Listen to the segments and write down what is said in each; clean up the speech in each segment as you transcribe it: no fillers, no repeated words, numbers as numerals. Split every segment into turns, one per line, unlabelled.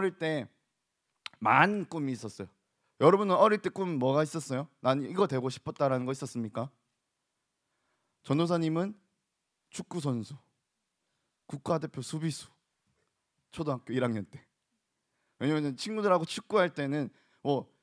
어릴 때 많은 꿈이 있었어요. 여러분은 어릴 때 꿈 뭐가 있었어요? 난 이거 되고 싶었다라는 거 있었습니까? 전도사님은 축구 선수, 국가대표 수비수. 초등학교 1학년 때. 왜냐면 친구들하고 축구할 때는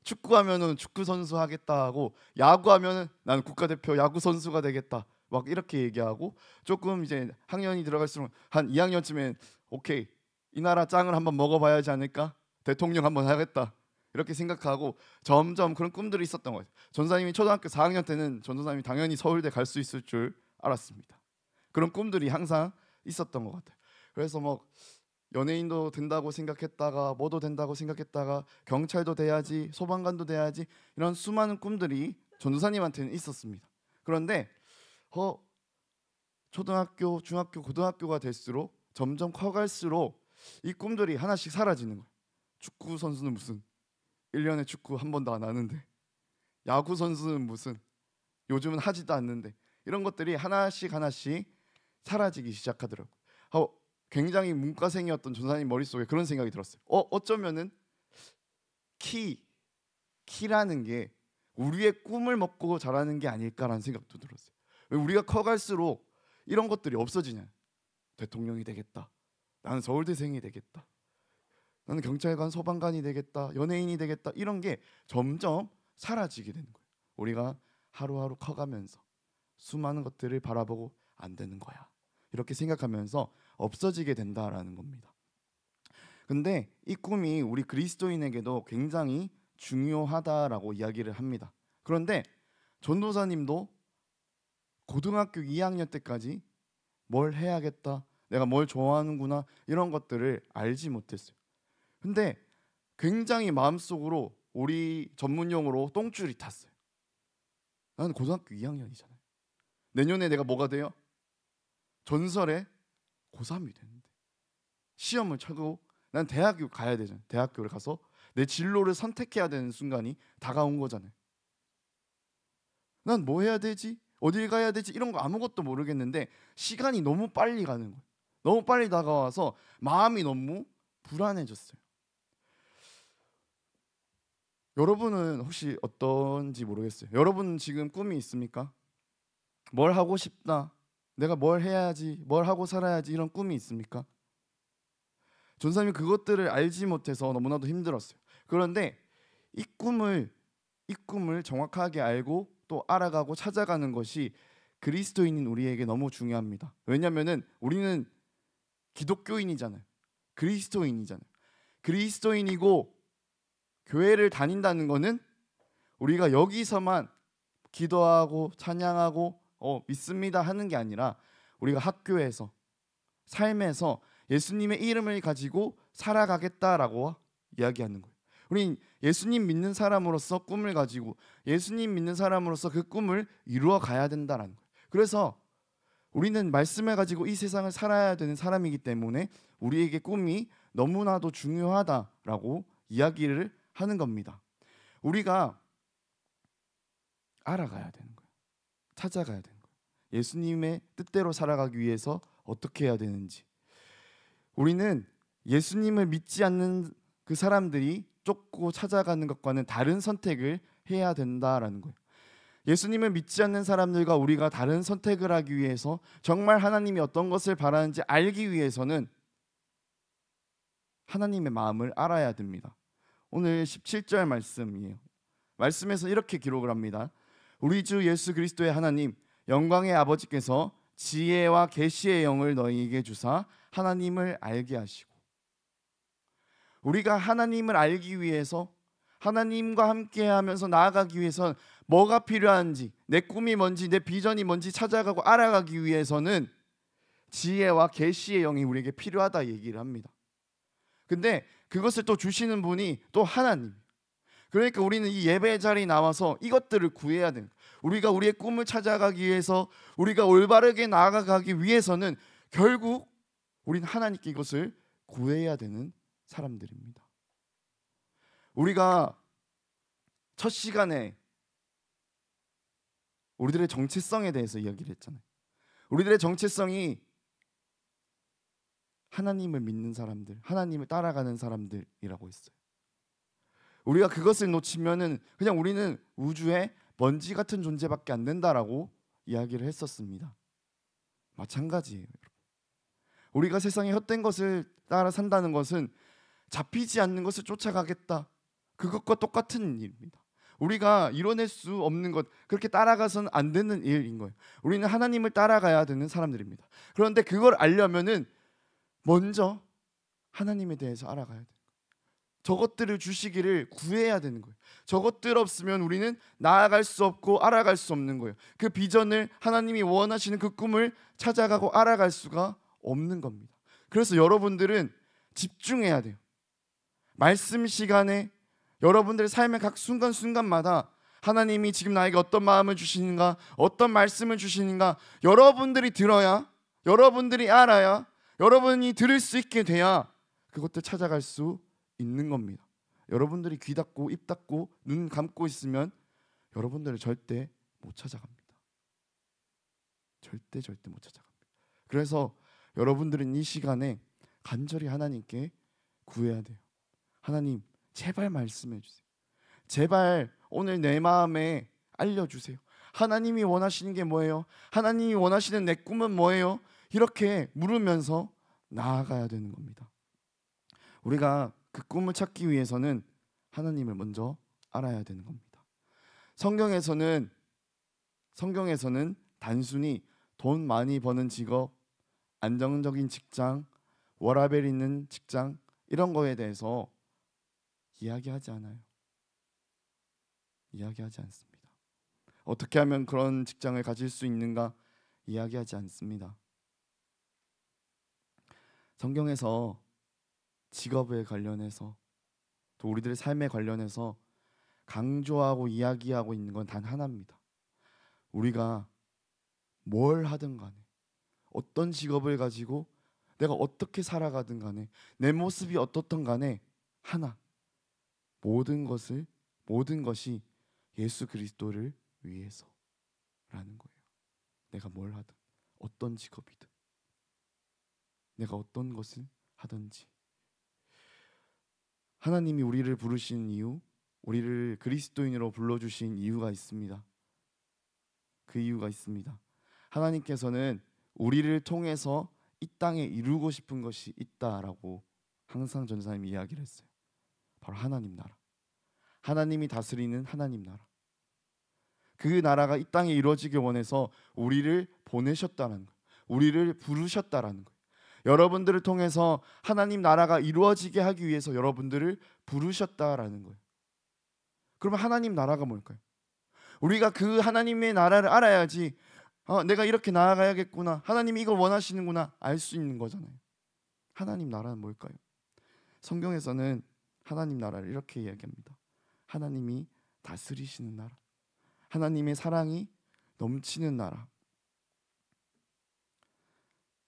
축구하면은 축구 선수 하겠다 하고, 야구하면은 나는 국가대표 야구 선수가 되겠다 막 이렇게 얘기하고, 조금 이제 학년이 들어갈수록 한 2학년쯤엔 오케이, 이 나라 짱을 한번 먹어봐야지 않을까, 대통령 한번 하겠다 이렇게 생각하고 점점 그런 꿈들이 있었던 거예요. 전도사님이 초등학교 4학년 때는 전도사님이 당연히 서울대 갈 수 있을 줄 알았습니다. 그런 꿈들이 항상 있었던 것 같아요. 그래서 뭐 연예인도 된다고 생각했다가, 뭐도 된다고 생각했다가, 경찰도 돼야지, 소방관도 돼야지, 이런 수많은 꿈들이 전도사님한테는 있었습니다. 그런데 초등학교, 중학교, 고등학교가 될수록 점점 커갈수록 이 꿈들이 하나씩 사라지는 거예요. 축구 선수는 무슨 1년에 축구 한 번도 안 하는데, 야구 선수는 무슨 요즘은 하지도 않는데, 이런 것들이 하나씩 사라지기 시작하더라고요. 굉장히 문과생이었던 전사님 머릿속에 그런 생각이 들었어요. 어쩌면은 키라는 게 우리의 꿈을 먹고 자라는 게 아닐까라는 생각도 들었어요. 우리가 커갈수록 이런 것들이 없어지냐. 대통령이 되겠다, 나는 서울대생이 되겠다, 나는 경찰관, 소방관이 되겠다, 연예인이 되겠다, 이런 게 점점 사라지게 되는 거예요. 우리가 하루하루 커가면서 수많은 것들을 바라보고 안 되는 거야, 이렇게 생각하면서 없어지게 된다라는 겁니다. 근데 이 꿈이 우리 그리스도인에게도 굉장히 중요하다라고 이야기를 합니다. 그런데 전도사님도 고등학교 2학년 때까지 뭘 해야겠다, 내가 뭘 좋아하는구나, 이런 것들을 알지 못했어요. 근데 굉장히 마음속으로 우리 전문용어로 똥줄이 탔어요. 나는 고등학교 2학년이잖아요. 내년에 내가 뭐가 돼요? 전설의 고3이 되는데, 시험을 쳐고 난 대학교 가야 되잖아요. 대학교를 가서 내 진로를 선택해야 되는 순간이 다가온 거잖아요. 난 뭐 해야 되지? 어딜 가야 되지? 이런 거 아무것도 모르겠는데 시간이 너무 빨리 가는 거예요. 너무 빨리 다가와서 마음이 너무 불안해졌어요. 여러분은 혹시 어떤지 모르겠어요. 여러분은 지금 꿈이 있습니까? 뭘 하고 싶다, 내가 뭘 해야지, 뭘 하고 살아야지, 이런 꿈이 있습니까? 전사님이 그것들을 알지 못해서 너무나도 힘들었어요. 그런데 이 꿈을 정확하게 알고 또 알아가고 찾아가는 것이 그리스도인인 우리에게 너무 중요합니다. 왜냐하면은 우리는 기독교인이잖아요. 그리스도인이잖아요. 그리스도인이고 교회를 다닌다는 거는 우리가 여기서만 기도하고 찬양하고 믿습니다 하는 게 아니라, 우리가 학교에서, 삶에서 예수님의 이름을 가지고 살아가겠다라고 이야기하는 거예요. 우린 예수님 믿는 사람으로서 꿈을 가지고 예수님 믿는 사람으로서 그 꿈을 이루어 가야 된다라는 거예요. 그래서 우리는 말씀을 가지고 이 세상을 살아야 되는 사람이기 때문에 우리에게 꿈이 너무나도 중요하다라고 이야기를 하는 겁니다. 우리가 알아가야 되는 거예요. 찾아가야 되는 거예요. 예수님의 뜻대로 살아가기 위해서 어떻게 해야 되는지. 우리는 예수님을 믿지 않는 그 사람들이 쫓고 찾아가는 것과는 다른 선택을 해야 된다라는 거예요. 예수님을 믿지 않는 사람들과 우리가 다른 선택을 하기 위해서, 정말 하나님이 어떤 것을 바라는지 알기 위해서는 하나님의 마음을 알아야 됩니다. 오늘 17절 말씀이에요. 말씀에서 이렇게 기록을 합니다. 우리 주 예수 그리스도의 하나님, 영광의 아버지께서 지혜와 계시의 영을 너희에게 주사 하나님을 알게 하시고. 우리가 하나님을 알기 위해서, 하나님과 함께하면서 나아가기 위해서 뭐가 필요한지, 내 꿈이 뭔지, 내 비전이 뭔지 찾아가고 알아가기 위해서는 지혜와 계시의 영이 우리에게 필요하다 얘기를 합니다. 근데 그것을 또 주시는 분이 또 하나님. 그러니까 우리는 이 예배 자리에 나와서 이것들을 구해야 돼요. 우리가 우리의 꿈을 찾아가기 위해서, 우리가 올바르게 나아가기 위해서는 결국 우리는 하나님께 이것을 구해야 되는 사람들입니다. 우리가 첫 시간에 우리들의 정체성에 대해서 이야기를 했잖아요. 우리들의 정체성이 하나님을 믿는 사람들, 하나님을 따라가는 사람들이라고 했어요. 우리가 그것을 놓치면은 그냥 우리는 우주의 먼지 같은 존재밖에 안 된다라고 이야기를 했었습니다. 마찬가지예요. 우리가 세상의 헛된 것을 따라 산다는 것은 잡히지 않는 것을 쫓아가겠다, 그것과 똑같은 일입니다. 우리가 이뤄낼 수 없는 것, 그렇게 따라가서는 안 되는 일인 거예요. 우리는 하나님을 따라가야 되는 사람들입니다. 그런데 그걸 알려면은 먼저 하나님에 대해서 알아가야 돼요. 저것들을 주시기를 구해야 되는 거예요. 저것들 없으면 우리는 나아갈 수 없고 알아갈 수 없는 거예요. 그 비전을, 하나님이 원하시는 그 꿈을 찾아가고 알아갈 수가 없는 겁니다. 그래서 여러분들은 집중해야 돼요. 말씀 시간에 여러분들의 삶의 각 순간순간마다 하나님이 지금 나에게 어떤 마음을 주시는가, 어떤 말씀을 주시는가, 여러분들이 들어야, 여러분들이 알아야, 여러분이 들을 수 있게 돼야 그것들 찾아갈 수 있는 겁니다. 여러분들이 귀 닫고 입 닫고 눈 감고 있으면 여러분들을 절대 못 찾아갑니다. 절대 못 찾아갑니다. 그래서 여러분들은 이 시간에 간절히 하나님께 구해야 돼요. 하나님, 제발 말씀해 주세요. 제발 오늘 내 마음에 알려주세요. 하나님이 원하시는 게 뭐예요? 하나님이 원하시는 내 꿈은 뭐예요? 이렇게 물으면서 나아가야 되는 겁니다. 우리가 그 꿈을 찾기 위해서는 하나님을 먼저 알아야 되는 겁니다. 성경에서는 단순히 돈 많이 버는 직업, 안정적인 직장, 워라밸 있는 직장, 이런 거에 대해서 이야기하지 않아요. 이야기하지 않습니다. 어떻게 하면 그런 직장을 가질 수 있는가 이야기하지 않습니다. 성경에서 직업에 관련해서, 또 우리들의 삶에 관련해서 강조하고 이야기하고 있는 건 단 하나입니다. 우리가 뭘 하든 간에, 어떤 직업을 가지고 내가 어떻게 살아가든 간에, 내 모습이 어떻든 간에 하나, 모든 것이 예수 그리스도를 위해서라는 거예요. 내가 뭘 하든, 어떤 직업이든, 내가 어떤 것을 하든지, 하나님이 우리를 부르신 이유, 우리를 그리스도인으로 불러주신 이유가 있습니다. 그 이유가 있습니다. 하나님께서는 우리를 통해서 이 땅에 이루고 싶은 것이 있다라고 항상 전사님이 이야기를 했어요. 바로 하나님 나라, 하나님이 다스리는 하나님 나라. 그 나라가 이 땅에 이루어지길 원해서 우리를 보내셨다는 거예요. 우리를 부르셨다라는 거예요. 여러분들을 통해서 하나님 나라가 이루어지게 하기 위해서 여러분들을 부르셨다라는 거예요. 그러면 하나님 나라가 뭘까요? 우리가 그 하나님의 나라를 알아야지 내가 이렇게 나아가야겠구나, 하나님이 이걸 원하시는구나 알 수 있는 거잖아요. 하나님 나라는 뭘까요? 성경에서는 하나님 나라를 이렇게 이야기합니다. 하나님이 다스리시는 나라, 하나님의 사랑이 넘치는 나라,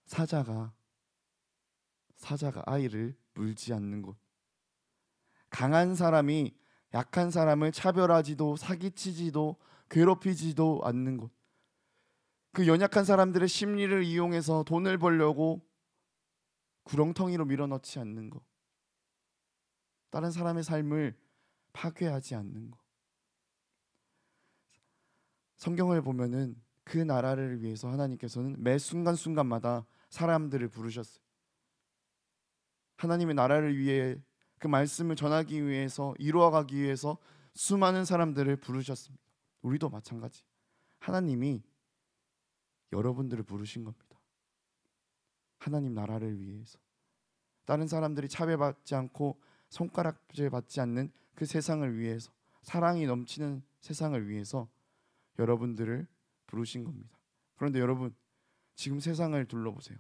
사자가 아이를 물지 않는 곳, 강한 사람이 약한 사람을 차별하지도 사기치지도 괴롭히지도 않는 곳, 그 연약한 사람들의 심리를 이용해서 돈을 벌려고 구렁텅이로 밀어넣지 않는 것, 다른 사람의 삶을 파괴하지 않는 것. 성경을 보면은 그 나라를 위해서 하나님께서는 매 순간순간마다 사람들을 부르셨어요. 하나님의 나라를 위해, 그 말씀을 전하기 위해서, 이루어가기 위해서 수많은 사람들을 부르셨습니다. 우리도 마찬가지. 하나님이 여러분들을 부르신 겁니다. 하나님 나라를 위해서, 다른 사람들이 차별받지 않고 손가락질 받지 않는 그 세상을 위해서, 사랑이 넘치는 세상을 위해서 여러분들을 부르신 겁니다. 그런데 여러분, 지금 세상을 둘러보세요.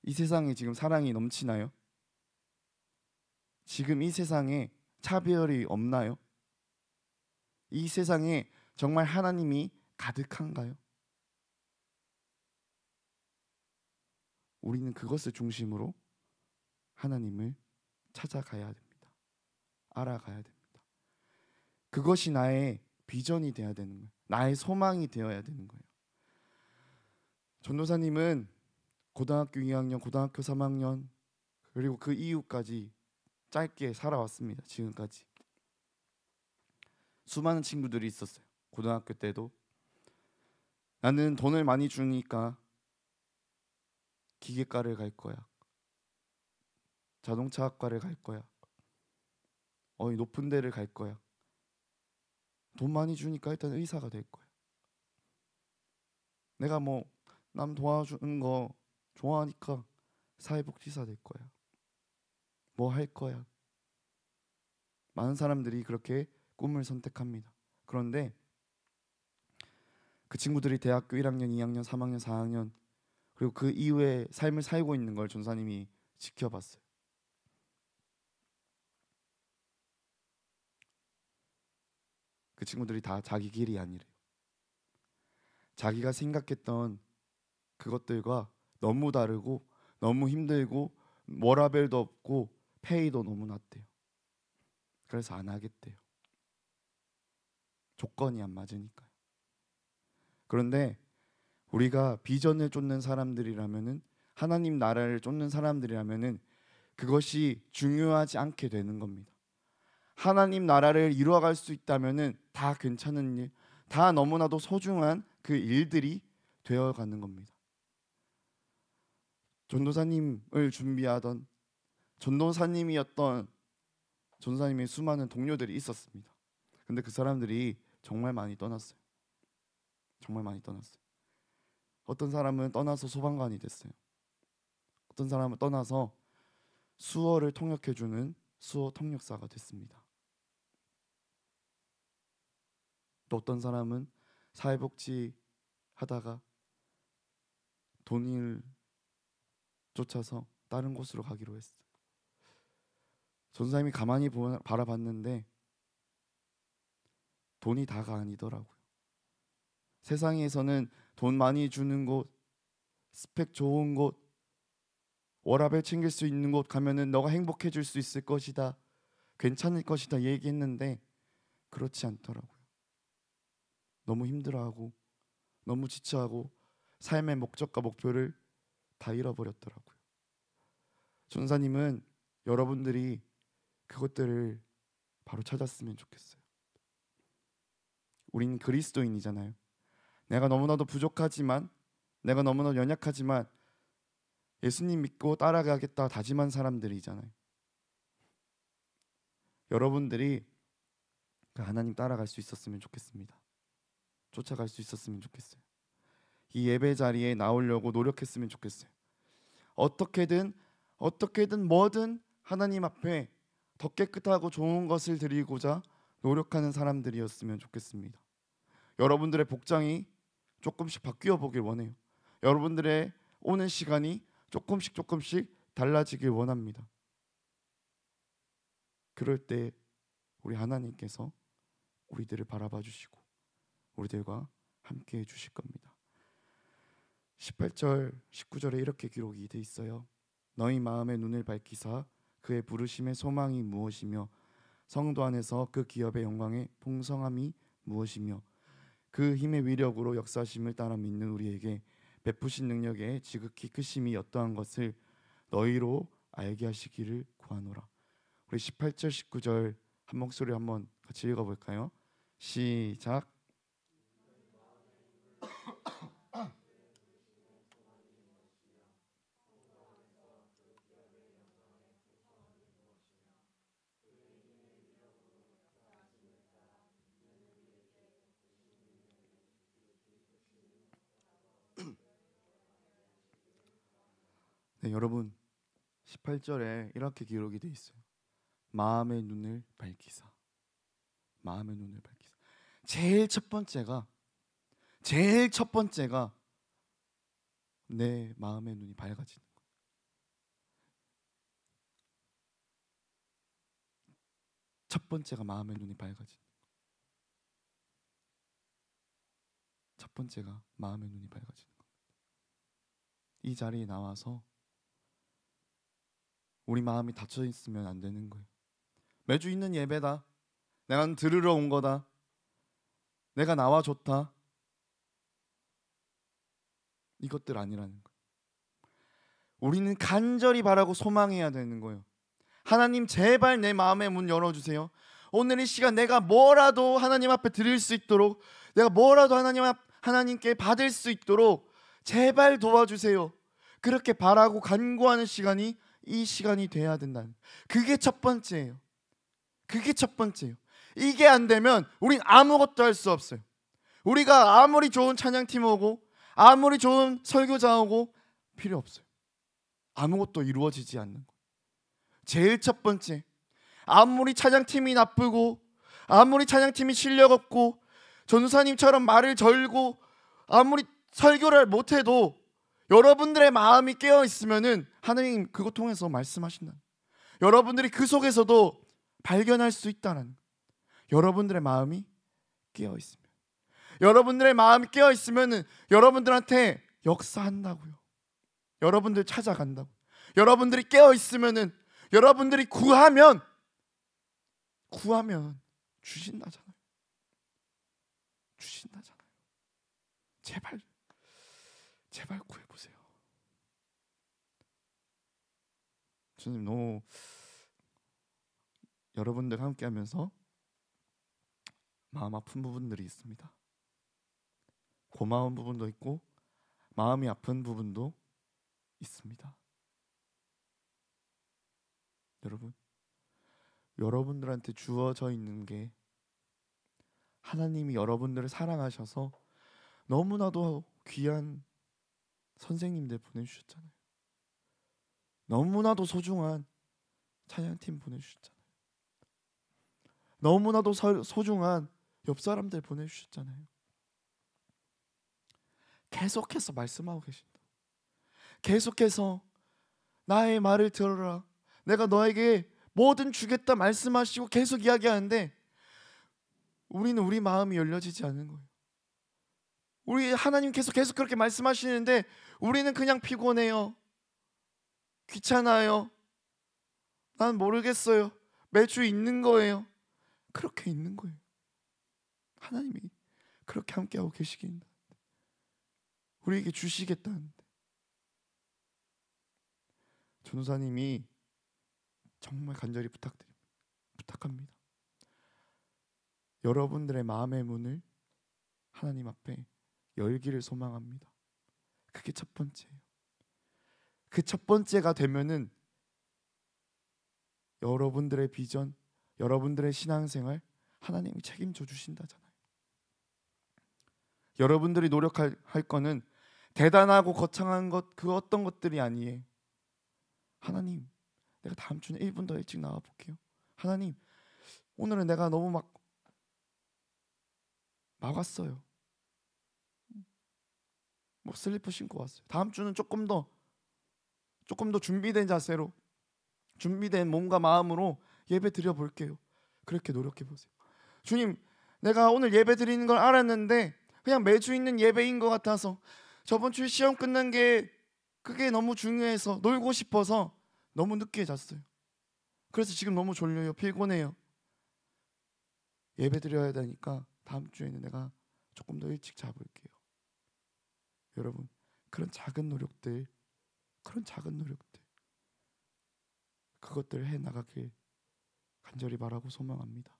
이 세상에 지금 사랑이 넘치나요? 지금 이 세상에 차별이 없나요? 이 세상에 정말 하나님이 가득한가요? 우리는 그것을 중심으로 하나님을 찾아가야 됩니다. 알아가야 됩니다. 그것이 나의 비전이 되어야 되는 거예요. 나의 소망이 되어야 되는 거예요. 전도사님은 고등학교 2학년, 고등학교 3학년 그리고 그 이후까지 짧게 살아왔습니다. 지금까지 수많은 친구들이 있었어요. 고등학교 때도 나는 돈을 많이 주니까 기계과를 갈 거야, 자동차학과를 갈 거야, 높은 데를 갈 거야, 돈 많이 주니까 일단 의사가 될 거야, 내가 뭐 남 도와주는 거 좋아하니까 사회복지사 될 거야, 뭐 할 거야. 많은 사람들이 그렇게 꿈을 선택합니다. 그런데 그 친구들이 대학교 1학년, 2학년, 3학년, 4학년 그리고 그 이후에 삶을 살고 있는 걸 전사님이 지켜봤어요. 그 친구들이 다 자기 길이 아니래요. 자기가 생각했던 그것들과 너무 다르고 너무 힘들고 워라밸도 없고 페이도 너무 낮대요. 그래서 안 하겠대요. 조건이 안 맞으니까요. 그런데 우리가 비전을 쫓는 사람들이라면은, 하나님 나라를 쫓는 사람들이라면은 그것이 중요하지 않게 되는 겁니다. 하나님 나라를 이루어갈 수 있다면은 다 괜찮은 일, 다 너무나도 소중한 그 일들이 되어가는 겁니다. 전도사님을 준비하던 전도사님이었던 전도사님의 수많은 동료들이 있었습니다. 근데 그 사람들이 정말 많이 떠났어요. 정말 많이 떠났어요. 어떤 사람은 떠나서 소방관이 됐어요. 어떤 사람은 떠나서 수어를 통역해주는 수어 통역사가 됐습니다. 또 어떤 사람은 사회복지 하다가 돈을 쫓아서 다른 곳으로 가기로 했어요. 전사님이 가만히 바라봤는데 돈이 다가 아니더라고요. 세상에서는 돈 많이 주는 곳, 스펙 좋은 곳, 워라밸 챙길 수 있는 곳 가면은 너가 행복해질 수 있을 것이다, 괜찮을 것이다 얘기했는데 그렇지 않더라고요. 너무 힘들어하고 너무 지쳐하고 삶의 목적과 목표를 다 잃어버렸더라고요. 전사님은 여러분들이 그것들을 바로 찾았으면 좋겠어요. 우린 그리스도인이잖아요. 내가 너무나도 부족하지만, 내가 너무나도 연약하지만 예수님 믿고 따라가겠다 다짐한 사람들이잖아요. 여러분들이 그 하나님 따라갈 수 있었으면 좋겠습니다. 쫓아갈 수 있었으면 좋겠어요. 이 예배 자리에 나오려고 노력했으면 좋겠어요. 어떻게든 뭐든 하나님 앞에 더 깨끗하고 좋은 것을 드리고자 노력하는 사람들이었으면 좋겠습니다. 여러분들의 복장이 조금씩 바뀌어 보길 원해요. 여러분들의 오는 시간이 조금씩 달라지길 원합니다. 그럴 때 우리 하나님께서 우리들을 바라봐 주시고 우리들과 함께 해 주실 겁니다. 18절 19절에 이렇게 기록이 돼 있어요. 너희 마음의 눈을 밝히사 그의 부르심의 소망이 무엇이며 성도 안에서 그 기업의 영광의 풍성함이 무엇이며 그 힘의 위력으로 역사심을 따라 믿는 우리에게 베푸신 능력의 지극히 크심이 어떠한 것을 너희로 알게 하시기를 구하노라. 우리 18절 19절 한 목소리 한번 같이 읽어볼까요? 시작. 네, 여러분 18절에 이렇게 기록이 돼 있어요. 마음의 눈을 밝히사. 마음의 눈을 밝히사. 제일 첫 번째가 내 마음의 눈이 밝아지는 거예요. 첫 번째가 마음의 눈이 밝아지는 거예요. 첫 번째가 마음의 눈이 밝아지는 거예요. 이 자리에 나와서 우리 마음이 닫혀 있으면 안 되는 거예요. 매주 있는 예배다, 내가 들으러 온 거다, 내가 나와 좋다, 이것들 아니라는 거예요. 우리는 간절히 바라고 소망해야 되는 거예요. 하나님 제발 내 마음의 문 열어주세요. 오늘 이 시간 내가 뭐라도 하나님 앞에 드릴 수 있도록, 내가 뭐라도 하나님께 받을 수 있도록 제발 도와주세요. 그렇게 바라고 간구하는 시간이 이 시간이 돼야 된다는, 그게 첫 번째예요. 그게 첫 번째예요. 이게 안 되면 우린 아무것도 할 수 없어요. 우리가 아무리 좋은 찬양팀 오고 아무리 좋은 설교자 오고 필요 없어요. 아무것도 이루어지지 않는 거예요. 제일 첫 번째, 아무리 찬양팀이 나쁘고 아무리 찬양팀이 실력 없고 전우사님처럼 말을 절고 아무리 설교를 못해도 여러분들의 마음이 깨어있으면은 하나님 그것 통해서 말씀하신다. 여러분들이 그 속에서도 발견할 수 있다는, 여러분들의 마음이 깨어있으면, 여러분들의 마음이 깨어있으면은 여러분들한테 역사한다고요. 여러분들 찾아간다고. 여러분들이 깨어있으면은, 여러분들이 구하면 주신다잖아요. 주신다잖아요. 제발 구해보세요. 주님, 너무 여러분들과 함께하면서 마음 아픈 부분들이 있습니다. 고마운 부분도 있고 마음이 아픈 부분도 있습니다. 여러분들한테 주어져 있는 게, 하나님이 여러분들을 사랑하셔서 너무나도 귀한 선생님들 보내주셨잖아요. 너무나도 소중한 찬양팀 보내주셨잖아요. 너무나도 소중한 옆 사람들 보내주셨잖아요. 계속해서 말씀하고 계신다. 계속해서 나의 말을 들어라, 내가 너에게 뭐든 주겠다 말씀하시고 계속 이야기하는데 우리는 우리 마음이 열려지지 않는 거예요. 우리 하나님께서 계속 그렇게 말씀하시는데 우리는 그냥 피곤해요, 귀찮아요, 난 모르겠어요, 매주 있는 거예요. 그렇게 있는 거예요. 하나님이 그렇게 함께하고 계시긴다, 우리에게 주시겠다는데. 전우사님이 정말 간절히 부탁합니다. 여러분들의 마음의 문을 하나님 앞에 열기를 소망합니다. 그게 첫 번째예요. 그 첫 번째가 되면은 여러분들의 비전, 여러분들의 신앙생활 하나님이 책임져 주신다잖아요. 여러분들이 노력할 거는 대단하고 거창한 것, 그 어떤 것들이 아니에요. 하나님, 내가 다음 주는 1분 더 일찍 나와 볼게요. 하나님, 오늘은 내가 너무 막 왔어요. 뭐 슬리퍼 신고 왔어요. 다음 주는 조금 더 준비된 자세로, 준비된 몸과 마음으로 예배 드려 볼게요. 그렇게 노력해 보세요. 주님, 내가 오늘 예배 드리는 걸 알았는데 그냥 매주 있는 예배인 것 같아서, 저번 주에 시험 끝난 게 그게 너무 중요해서 놀고 싶어서 너무 늦게 잤어요. 그래서 지금 너무 졸려요, 피곤해요. 예배 드려야 되니까 다음 주에는 내가 조금 더 일찍 자볼게요. 여러분, 그런 작은 노력들, 그것들을 해나가길 간절히 바라고 소망합니다.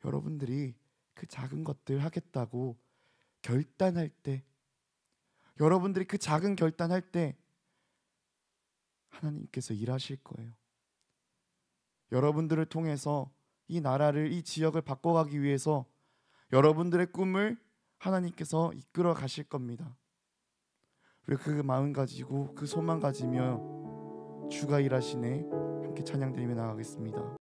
여러분들이 그 작은 것들 하겠다고 결단할 때, 여러분들이 그 작은 결단할 때 하나님께서 일하실 거예요. 여러분들을 통해서 이 나라를, 이 지역을 바꿔가기 위해서 여러분들의 꿈을 하나님께서 이끌어 가실 겁니다. 우리 그 마음 가지고, 그 소망 가지며 주가 일하시네 함께 찬양 드리며 나가겠습니다.